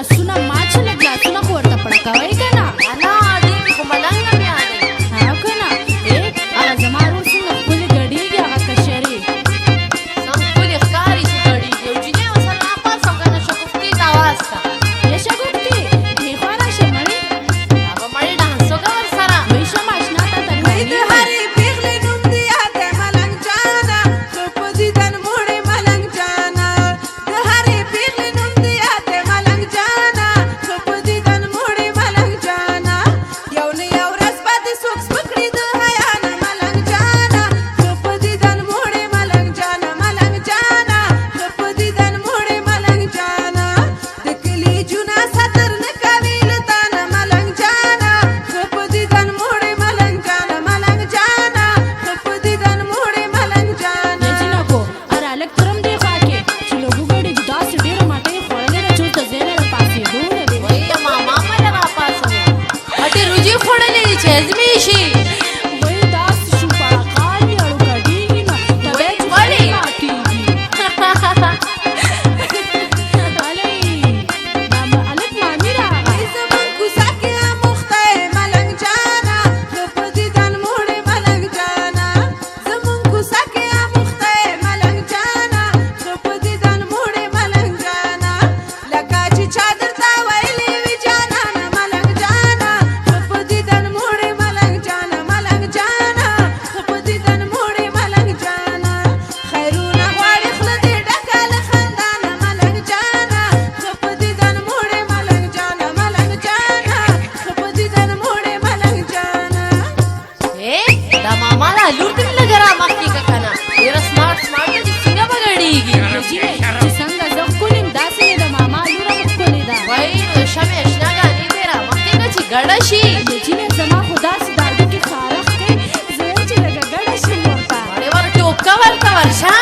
ګلاسونه ماچله ګلاسونه خو ورته پړکوئ که نه نه ډېر خو ملنګه مې یادوي او که نه هغه زما ورور څنګه ښکلې ګډېږي هغه کشرې سم ښکلې ښکاري چې ګډېږي یو جینۍ ورسره راپاڅوم که نه شګفتي ته اواز کړه یا شګفتي دې خوا راشه مړې هغه مړې ډانس وکړه ورسره وایي ښه ماشنا ته تر د هرې پیغلې نوم دې یاد دی ملنګ جانه ښه په دیدن موړې ملنګ جانه د هرې پیغلې نوم دې یاد دی ملنګ جانه ښه په دیدن موړې ملنګ جانه یو نه یو ورځ به دې څوک سپکړي د حیا نه ملنګ جانه ښه په دیدن موړې ملنګ جانه ملنګ جانه ښه په دیدن موړې ملنګ جانه د کلي جونه ساتر نه کوي له تا نه ملنګ جانه ښه په دیدن موړې ملنګ جانه ملنګ جانه ښه په دیدن موړې ملنګ جانه یا جینکو اره هلک ترم دې خوا کې چې لوګو ګډېږي داسې ډېره ماټۍ یې خوړلې ده چې اوس د ځای نه راپاڅېدو نه دی وایي ماما مله راپاڅوي هټې روجې خوړلې دي چې هضمې شي وایي داسې شو پړقال دي اړو ګډېږي نه طبیعت چې ولې؟ ماتېږي هلک مامي راغی زمون کوڅه کې اموخته یې ملنګ جانه ښه په دیدن موړې ملنګ جانه زمون کوڅه کې اموخته یې ملنګ جانه ښه په دیدن موړې ملنګ جانه لکه چې چا درته ویلې وي جانانه ملنګ جانه ښه په دیدن موړې ملنګ جانه ملنګ جانه ښه په دیدن موړې ملنګ جانه خیرونه غواړي خوله دې ډکه له خندانه ملنګ جانه ښه په دیدن موړې ملنګ جانه ملنګ جانه ښه په دیدن موړې ملنګ جانه دا ماما دا لور دې لږه رامخکې که که نه ډېره سمارټ سمارټ ده چې څنګه به ګډېږي جینۍ چې څنګه زه ښکلې یم داسې مې د ماما لور هم ښکلې ده وایي نو د شمې اشنا ګانې دې رامخکې که چې ګډه شي جینۍ زما خو داسې د هډوکي خارښ کوي زه یم چې لږه ګډه شم ورته مړې ور ټوپکه ورته ورشه